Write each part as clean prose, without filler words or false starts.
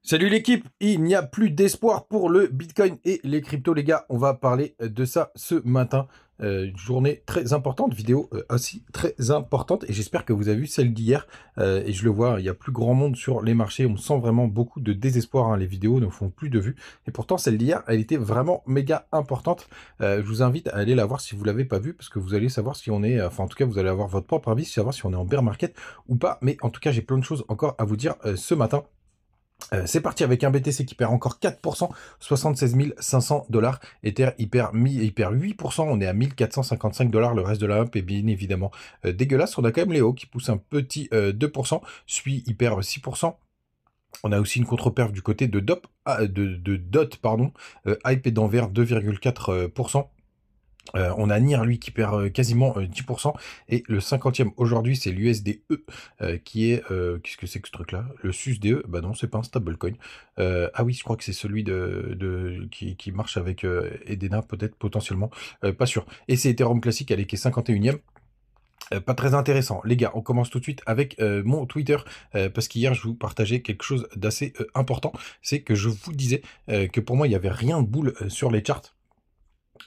Salut l'équipe, il n'y a plus d'espoir pour le Bitcoin et les cryptos les gars, on va parler de ça ce matin. Une journée très importante, vidéo aussi très importante et j'espère que vous avez vu celle d'hier et je le vois, il y a plus grand monde sur les marchés, on sent vraiment beaucoup de désespoir, hein, les vidéos ne font plus de vues et pourtant celle d'hier elle était vraiment méga importante. Je vous invite à aller la voir si vous l'avez pas vue parce que vous allez savoir si on est, enfin en tout cas vous allez avoir votre propre avis, savoir si on est en bear market ou pas, mais en tout cas j'ai plein de choses encore à vous dire ce matin. C'est parti avec un BTC qui perd encore 4%, 76 500 $. Ether, il perd 8%, on est à 1455 $. Le reste de la hump est bien évidemment dégueulasse. On a quand même Léo qui pousse un petit 2%, Sui, il perd 6%. On a aussi une contre-perf du côté de DOT, pardon, Hype est d'envers 2,4%. On a NIR, lui, qui perd quasiment 10%. Et le 50e aujourd'hui, c'est l'USDE qui est... Qu'est-ce que c'est que ce truc-là? Le SUSDE? Bah non, c'est pas un stablecoin. Ah oui, je crois que c'est celui qui marche avec Edena, peut-être, potentiellement. Pas sûr. Et c'est Ethereum classique, elle est qui est 51e. Pas très intéressant. Les gars, on commence tout de suite avec mon Twitter, parce qu'hier, je vous partageais quelque chose d'assez important. C'est que je vous disais que pour moi, il n'y avait rien de boule sur les charts.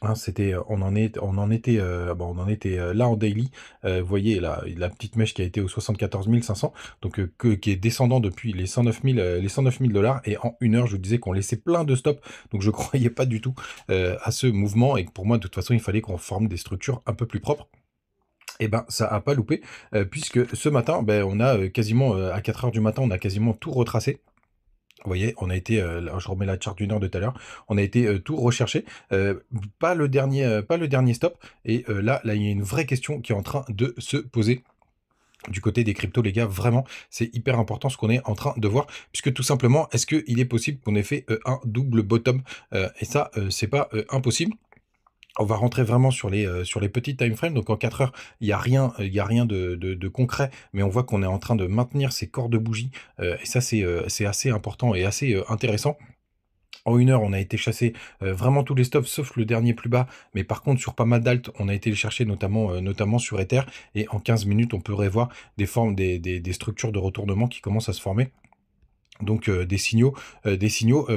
Hein, c'était, on en était là en daily. Vous voyez la petite mèche qui a été aux 74 500, donc qui est descendant depuis les 109 000, les 109 000 $. Et en une heure, je vous disais qu'on laissait plein de stops, donc je croyais pas du tout à ce mouvement. Et que pour moi, de toute façon, il fallait qu'on forme des structures un peu plus propres. Et ben, ça a pas loupé, puisque ce matin, ben, on a quasiment à 4 heures du matin, on a quasiment tout retracé. Vous voyez, on a été, là, je remets la charte d'une heure de tout à l'heure, on a été tout recherché, pas le dernier stop, et là, il y a une vraie question qui est en train de se poser. Du côté des cryptos, les gars, vraiment, c'est hyper important ce qu'on est en train de voir, puisque tout simplement, est-ce qu'il est possible qu'on ait fait un double bottom? Et ça, c'est pas impossible. On va rentrer vraiment sur les petites time frames. Donc en 4 heures, il y a rien de concret, mais on voit qu'on est en train de maintenir ces corps de bougie. Et ça, c'est assez important et assez intéressant. En une heure, on a été chasser vraiment tous les stops, sauf le dernier plus bas. Mais par contre, sur pas mal d'alt, on a été les chercher, notamment sur Ether. Et en 15 minutes, on peut revoir des structures de retournement qui commencent à se former. Donc des signaux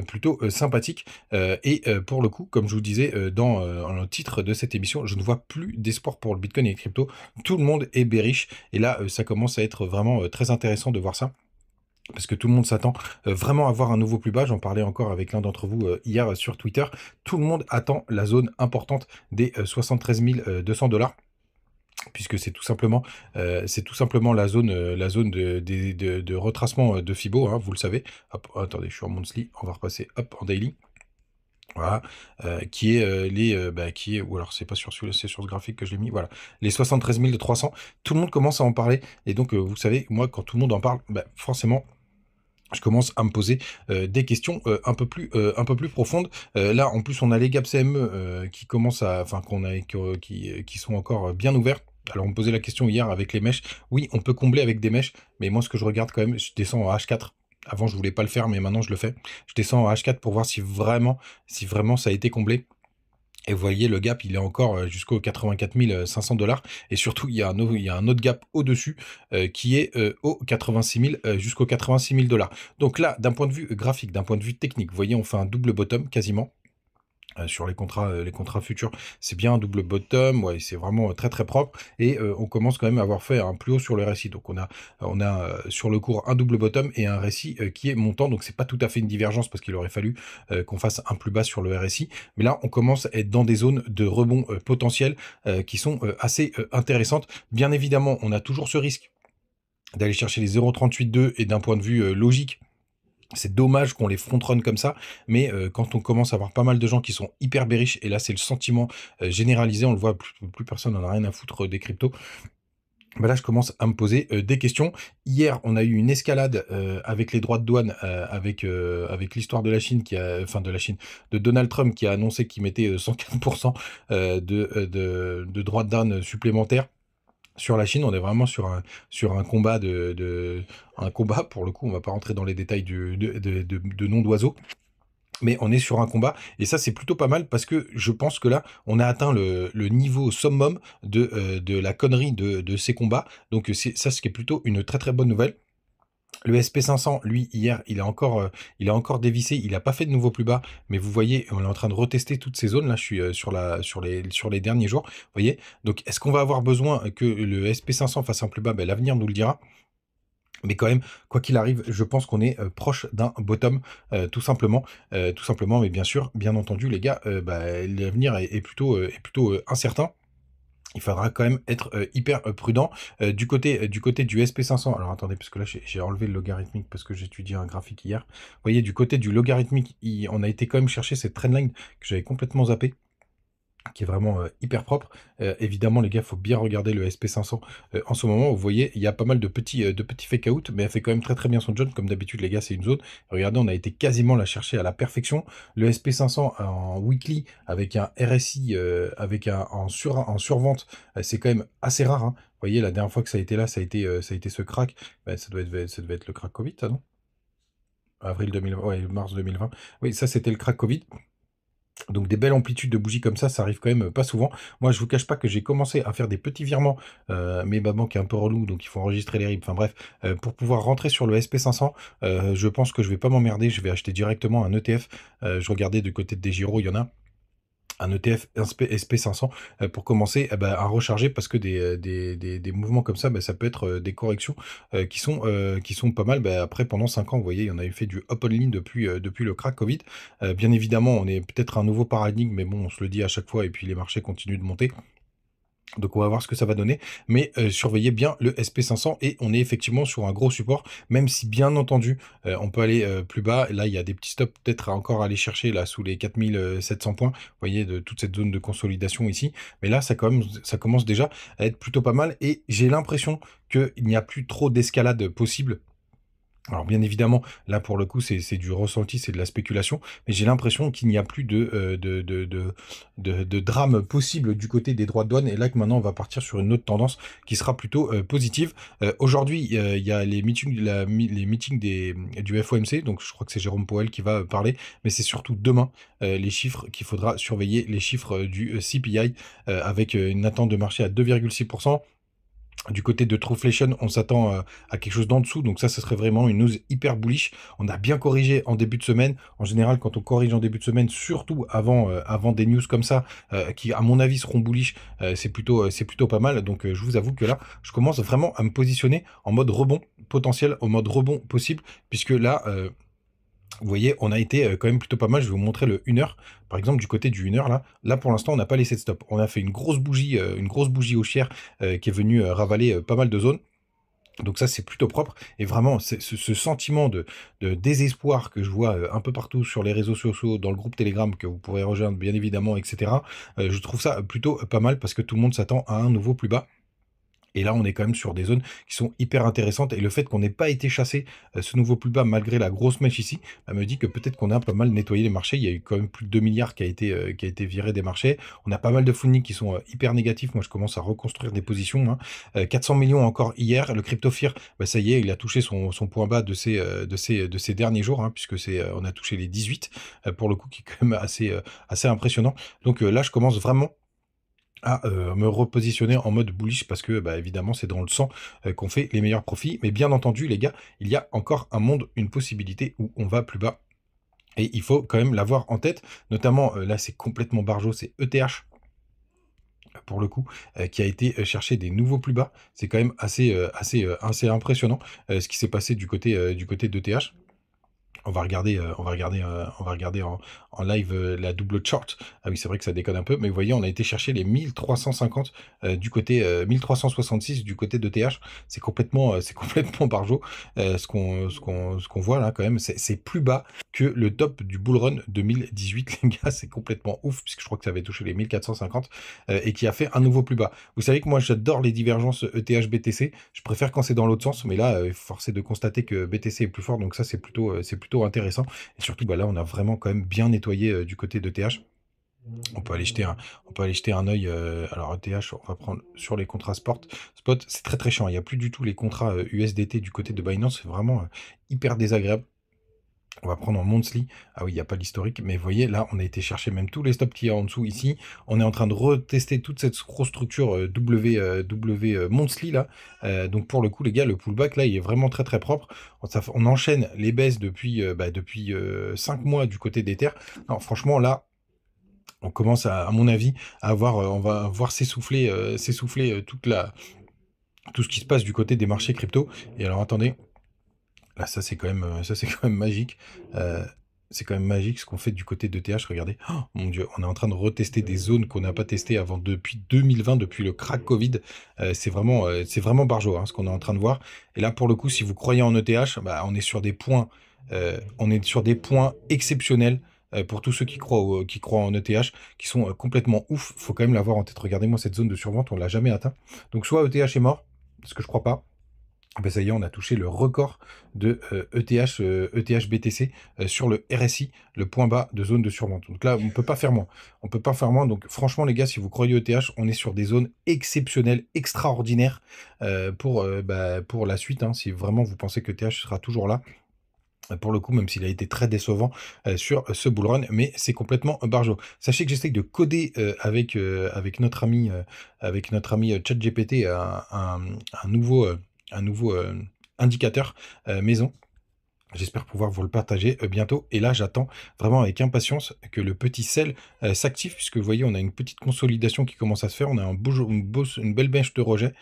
plutôt sympathiques. Et pour le coup, comme je vous disais dans le titre de cette émission, je ne vois plus d'espoir pour le Bitcoin et les cryptos. Tout le monde est bearish. Et là, ça commence à être vraiment très intéressant de voir ça. Parce que tout le monde s'attend vraiment à voir un nouveau plus bas. J'en parlais encore avec l'un d'entre vous hier sur Twitter. Tout le monde attend la zone importante des 73 200 $. Puisque c'est tout simplement la zone de retracement de Fibo, hein, vous le savez. Hop, attendez, je suis en monthly, on va repasser hop en daily. Voilà, qui est qui est, ou alors c'est pas sur celui-là, c'est sur ce graphique que je l'ai mis, voilà, les 73 300. Tout le monde commence à en parler, et donc vous savez, moi quand tout le monde en parle, forcément je commence à me poser des questions un peu plus profondes. Là, en plus, on a les gaps CME qui commencent à, enfin, qui sont encore bien ouverts. Alors, on me posait la question hier avec les mèches. Oui, on peut combler avec des mèches, mais moi, ce que je regarde quand même, je descends en H4. Avant, je voulais pas le faire, mais maintenant, je le fais. Je descends en H4 pour voir si vraiment ça a été comblé. Et vous voyez, le gap, il est encore jusqu'aux 84 500 $. Et surtout, il y a un autre gap au-dessus qui est aux 86 000, jusqu'aux 86 000 $. Donc là, d'un point de vue graphique, d'un point de vue technique, vous voyez, on fait un double bottom quasiment. Sur les contrats futurs, c'est bien un double bottom, ouais, c'est vraiment très très propre, et on commence quand même à avoir fait un plus haut sur le RSI. Donc on a sur le cours un double bottom et un RSI qui est montant, donc c'est pas tout à fait une divergence parce qu'il aurait fallu qu'on fasse un plus bas sur le RSI, mais là on commence à être dans des zones de rebond potentiel qui sont assez intéressantes. Bien évidemment, on a toujours ce risque d'aller chercher les 0,38,2 et d'un point de vue logique, c'est dommage qu'on les front-run comme ça, mais quand on commence à avoir pas mal de gens qui sont hyper bearish, et là c'est le sentiment généralisé, on le voit, plus personne n'en a rien à foutre des cryptos, bah là je commence à me poser des questions. Hier, on a eu une escalade avec les droits de douane, avec l'histoire de la Chine, de Donald Trump qui a annoncé qu'il mettait 104% de droits de douane supplémentaires sur la Chine. On est vraiment sur un combat un combat, pour le coup, on va pas rentrer dans les détails de nom d'oiseau, mais on est sur un combat, et ça c'est plutôt pas mal, parce que je pense que là, on a atteint le niveau summum de la connerie de ces combats, donc c'est ça, ce qui est plutôt une très très bonne nouvelle. Le SP500, lui, hier, il a encore dévissé, il n'a pas fait de nouveau plus bas, mais vous voyez, on est en train de retester toutes ces zones. Là, je suis sur les derniers jours, vous voyez. Donc, est-ce qu'on va avoir besoin que le SP500 fasse un plus bas? Ben, l'avenir nous le dira. Mais quand même, quoi qu'il arrive, je pense qu'on est proche d'un bottom, tout simplement. Tout simplement, mais bien sûr, bien entendu, les gars, bah, l'avenir est plutôt incertain. Il faudra quand même être hyper prudent. Du côté du SP500, alors attendez, parce que là j'ai enlevé le logarithmique parce que j'ai étudié un graphique hier. Vous voyez, du côté du logarithmique, on a été quand même chercher cette trendline que j'avais complètement zappé, qui est vraiment hyper propre. Évidemment, les gars, il faut bien regarder le SP500 en ce moment. Vous voyez, il y a pas mal de petits fake-out, mais elle fait quand même très très bien son job. Comme d'habitude, les gars, c'est une zone. Regardez, on a été quasiment la chercher à la perfection. Le SP500 en weekly, avec un RSI, en survente, c'est quand même assez rare, hein. Vous voyez, la dernière fois que ça a été là, ça a été ce crack. Ben, ça devait être le crack Covid, ça, non? Avril 2020, ouais, mars 2020. Oui, ça, c'était le crack Covid. Donc des belles amplitudes de bougies comme ça arrive quand même pas souvent. Moi, je vous cache pas que j'ai commencé à faire des petits virements, mais ma banque est un peu relou, donc il faut enregistrer les RIB. Enfin bref, pour pouvoir rentrer sur le SP500, je pense que je vais pas m'emmerder, je vais acheter directement un ETF. Je regardais du côté de DeGiro, il y en a un ETF SP500 pour commencer à recharger, parce que des mouvements comme ça, ça peut être des corrections qui sont pas mal. Après, pendant 5 ans, vous voyez, on avait fait du up only depuis le crack Covid. Bien évidemment, on est peut-être un nouveau paradigme, mais bon, on se le dit à chaque fois, et puis les marchés continuent de monter. Donc on va voir ce que ça va donner, mais surveillez bien le SP500, et on est effectivement sur un gros support, même si bien entendu on peut aller plus bas. Là, il y a des petits stops peut-être à encore aller chercher là sous les 4700 points, vous voyez, de toute cette zone de consolidation ici. Mais là, ça commence déjà à être plutôt pas mal, et j'ai l'impression qu'il n'y a plus trop d'escalade possible. Alors bien évidemment, là pour le coup, c'est du ressenti, c'est de la spéculation, mais j'ai l'impression qu'il n'y a plus de drame possible du côté des droits de douane, et là que maintenant on va partir sur une autre tendance qui sera plutôt positive. Aujourd'hui, il y a les meetings, les meetings du FOMC, donc je crois que c'est Jérôme Powell qui va parler, mais c'est surtout demain les chiffres qu'il faudra surveiller, les chiffres du CPI, avec une attente de marché à 2,6%. Du côté de Trueflation, on s'attend à quelque chose d'en dessous, donc ça, ce serait vraiment une news hyper bullish. On a bien corrigé en début de semaine. En général, quand on corrige en début de semaine, surtout avant des news comme ça, qui à mon avis seront bullish, c'est plutôt pas mal. Donc je vous avoue que là, je commence vraiment à me positionner en mode rebond potentiel, en mode rebond possible, puisque là, vous voyez, on a été quand même plutôt pas mal. Je vais vous montrer le 1 heure. Par exemple, du côté du 1 heure, là pour l'instant, on n'a pas laissé de stop. On a fait une grosse bougie haussière qui est venue ravaler pas mal de zones. Donc ça, c'est plutôt propre. Et vraiment, ce sentiment de désespoir que je vois un peu partout sur les réseaux sociaux, dans le groupe Telegram, que vous pourrez rejoindre bien évidemment, etc. Je trouve ça plutôt pas mal, parce que tout le monde s'attend à un nouveau plus bas. Et là, on est quand même sur des zones qui sont hyper intéressantes. Et le fait qu'on n'ait pas été chassé ce nouveau plus bas malgré la grosse mèche ici, me dit que peut-être qu'on a pas mal nettoyé les marchés. Il y a eu quand même plus de 2 milliards qui a été viré des marchés. On a pas mal de funding qui sont hyper négatifs. Moi, je commence à reconstruire des positions, hein. 400 millions encore hier. Le crypto fear, ça y est, il a touché son point bas de ces derniers jours, hein, puisque on a touché les 18, pour le coup, qui est quand même assez impressionnant. Donc là, je commence vraiment à me repositionner en mode bullish, parce que évidemment c'est dans le sang qu'on fait les meilleurs profits. Mais bien entendu, les gars, il y a encore un monde, une possibilité où on va plus bas, et il faut quand même l'avoir en tête. Notamment là, c'est complètement barjot, c'est ETH pour le coup, qui a été chercher des nouveaux plus bas. C'est quand même assez impressionnant ce qui s'est passé du côté d'ETH. On va regarder en live la double chart. Ah oui, c'est vrai que ça déconne un peu, mais vous voyez, on a été chercher les 1350 du côté 1366 du côté de TH. C'est complètement barjot ce qu'on voit là quand même. C'est plus bas que le top du bull run 2018, les gars. C'est complètement ouf, puisque je crois que ça avait touché les 1450 et qui a fait un nouveau plus bas. Vous savez que moi, j'adore les divergences ETH BTC. Je préfère quand c'est dans l'autre sens, mais là, force est de constater que BTC est plus fort, donc ça, c'est plutôt intéressant. Et surtout, là, on a vraiment quand même bien nettoyé du côté de TH. On peut aller jeter un œil. Alors ETH, on va prendre sur les contrats spot. C'est très très chiant. Il n'y a plus du tout les contrats USDT du côté de Binance. C'est vraiment hyper désagréable. On va prendre en monthly. Ah oui, il n'y a pas l'historique, mais vous voyez, là, on a été chercher même tous les stops qu'il y a en dessous ici. On est en train de retester toute cette grosse structure W monthly, là. Donc, pour le coup, les gars, le pullback, là, il est vraiment très, très propre. On enchaîne les baisses depuis 5 mois du côté des terres. Non, franchement, là, on commence, à mon avis, à avoir, on va voir s'essouffler tout ce qui se passe du côté des marchés crypto. Et alors, attendez. Là, ça, c'est quand même magique. Euh, c'est quand même magique ce qu'on fait du côté de TH. Regardez, oh, mon Dieu, on est en train de retester des zones qu'on n'a pas testées avant depuis 2020, depuis le crack Covid. C'est vraiment barjo, hein, ce qu'on est en train de voir. Et là, pour le coup, si vous croyez en ETH, bah, on est sur des points exceptionnels. Pour tous ceux qui croient en ETH, qui sont complètement ouf, faut quand même l'avoir en tête. Regardez-moi cette zone de survente, on l'a jamais atteint. Donc soit ETH est mort, parce que je crois pas. Ben ça y est, on a touché le record de ETH BTC sur le RSI, le point bas de zone de survente. Donc là, on ne peut pas faire moins. On peut pas faire moins. Donc franchement, les gars, si vous croyez ETH, on est sur des zones exceptionnelles, extraordinaires pour la suite. Hein, si vraiment vous pensez que ETH sera toujours là. Pour le coup, même s'il a été très décevant sur ce bullrun, mais c'est complètement barjo. Sachez que j'essaye de coder avec notre ami ChatGPT un nouveau indicateur maison. J'espère pouvoir vous le partager bientôt. Et là, j'attends vraiment avec impatience que le petit sel s'active, puisque vous voyez, on a une petite consolidation qui commence à se faire. On a une belle bêche de rejet.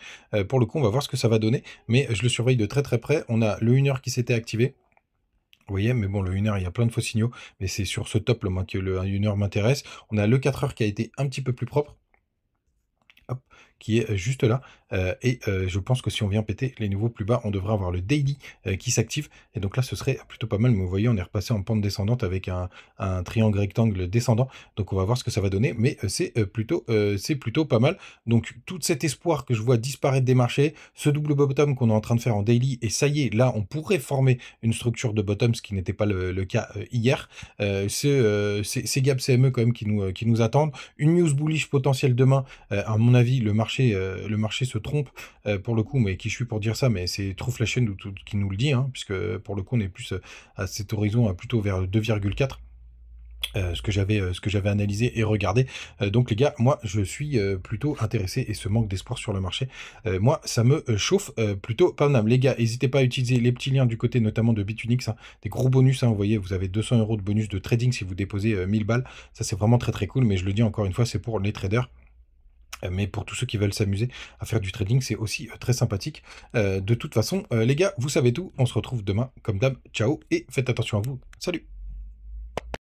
Pour le coup, on va voir ce que ça va donner, mais je le surveille de très très près. On a le 1 heure qui s'était activé. Vous voyez, mais bon, le 1 heure, il y a plein de faux signaux, mais c'est sur ce top là, moi, que le 1 heure m'intéresse. On a le 4 heures qui a été un petit peu plus propre. Hop, qui est juste là. Je pense que si on vient péter les niveaux plus bas, on devrait avoir le daily qui s'active. Et donc là, ce serait plutôt pas mal. Mais vous voyez, on est repassé en pente descendante avec un triangle rectangle descendant. Donc on va voir ce que ça va donner. Mais c'est plutôt pas mal. Donc tout cet espoir que je vois disparaître des marchés, ce double bottom qu'on est en train de faire en daily, et ça y est, là, on pourrait former une structure de bottom, ce qui n'était pas le cas hier. Ces gaps CME quand même qui nous attendent. Une news bullish potentielle demain. À mon avis, le marché se trompe pour le coup, mais qui je suis pour dire ça, mais c'est Truth la chaîne qui nous le dit, hein, puisque pour le coup, on est plus à cet horizon, plutôt vers 2,4. Ce que j'avais analysé et regardé. Donc les gars, moi je suis plutôt intéressé, et ce manque d'espoir sur le marché, moi ça me chauffe plutôt pas mal. Les gars, n'hésitez pas à utiliser les petits liens du côté notamment de Bitunix, hein, des gros bonus, hein, vous voyez, vous avez 200 € de bonus de trading si vous déposez 1000 balles, ça c'est vraiment très très cool, mais je le dis encore une fois, c'est pour les traders. Mais pour tous ceux qui veulent s'amuser à faire du trading, c'est aussi très sympathique. De toute façon, les gars, vous savez tout. On se retrouve demain, comme d'hab. Ciao, et faites attention à vous. Salut!